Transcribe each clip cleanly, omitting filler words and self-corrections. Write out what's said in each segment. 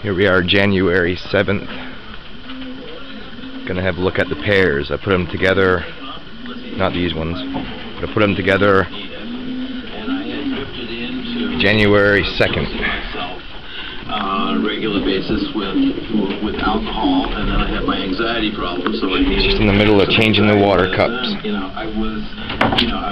Here we are, January 7th. Gonna have a look at the pears. I put them together, not these ones, but I put them together January 2nd. On a regular basis with alcohol, and then I had my anxiety problem, so I Just in the middle of changing the water cups. I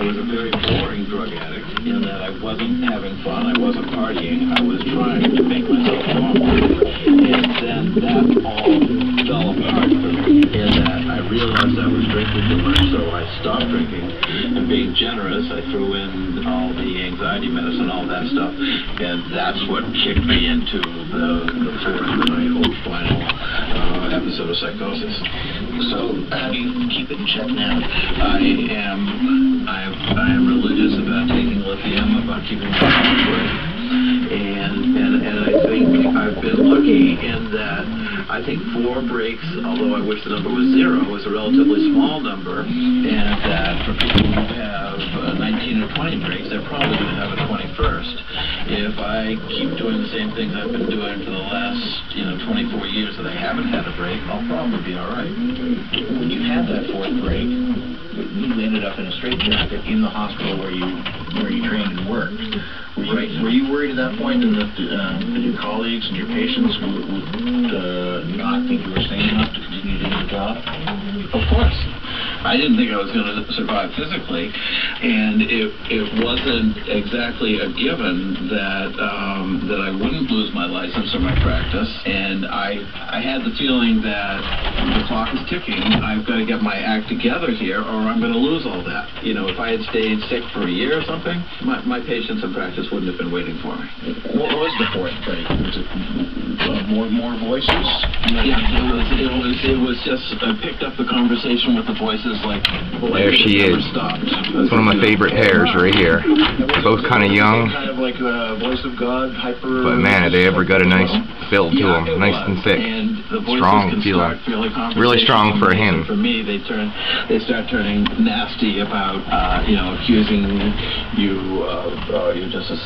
was a very boring drug addict in that I wasn't having fun, I wasn't partying, I was trying to make myself normal, and then that all fell apart for me, in that I realized I was drinking too much, so I stopped drinking, and being generous, I threw in all the anxiety medicine, all that stuff, and that's what kicked me into the fourth of my whole final episode of psychosis. So how do you keep it in check now? I am religious about taking lithium, about keeping my break, and I think I've been lucky in that I think 4 breaks, although I wish the number was 0, is a relatively small number, and that for people who have 19 or 20 breaks, they're probably going to have a 21st. If I keep doing the same things I've been doing for the last 24 years that I haven't had a break, I'll probably be all right. When you had that 4th break, you ended up in a straitjacket in the hospital where you trained and worked. Were you worried at that point that your colleagues and your patients would not think you were sane enough to continue to do your job? Of course. I didn't think I was going to survive physically, and it wasn't exactly a given that I wouldn't lose my license or my practice, and I had the feeling that the clock is ticking. I've got to get my act together here, or I'm going to lose all that. If I had stayed sick for a year or something, my patients and practice wouldn't have been waiting for me. What was the 4th break? Was it more voices? Yeah, it was just I picked up the conversation with the voices like there she is. It's one of my favorite pears right here. Both kind of young, kind of like the voice of God, hyper. but man, have they ever got a nice build to them, nice and thick, strong feeling, really strong for him. For me, they start turning nasty about accusing you of you're just a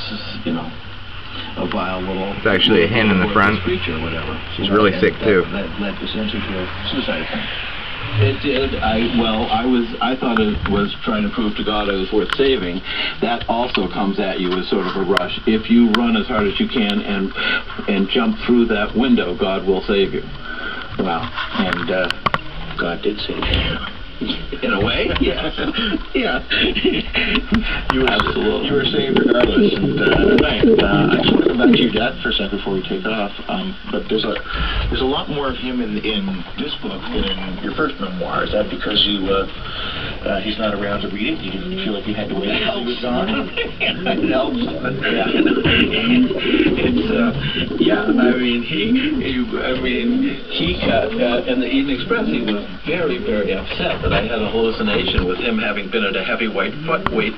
vile little. It's actually a hen in the front. Creature, whatever. She's really sick too. That led essentially to a suicide attempt. It did. I thought it was trying to prove to God I was worth saving. That also comes at you as sort of a rush. If you run as hard as you can and jump through that window, God will save you. Wow. And God did save you. In a way, yeah. Yeah. Absolutely. You were saved regardless. And I just want to come back to your dad for a second before we take off. But there's a lot more of him in this book than in your first memoir. Is that because he's not around to read it? You didn't feel like you had to wait until he was gone? It helps. He in the Eden Express, he was very, very upset that I had a hallucination with him having been at a heavyweight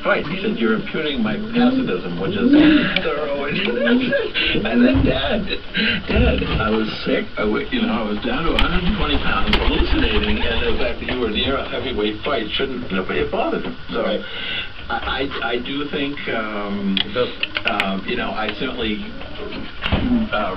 fight. He said, "You're impugning my pacifism," which is thorough. And then, Dad, I was sick. I was down to 120 pounds, hallucinating, and the fact that you were near a heavyweight fight shouldn't it bothered him. So. Right. I do think, I certainly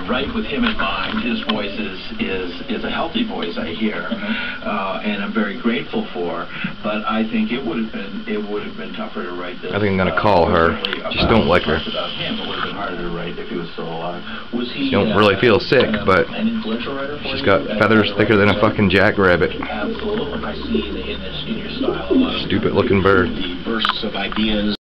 write with him in mind. His voice is a healthy voice, I hear, and I'm very grateful for. But I think it would have been tougher to write this. I think I'm gonna call her. Just don't like her. About him, it would have been harder to write if he was still alive. Was he? She don't really feel sick, but an influential writer for she's you? got feathers thicker than a fucking jackrabbit. Absolutely. I see in your style a lot of Stupid looking bird. the bursts of ideas.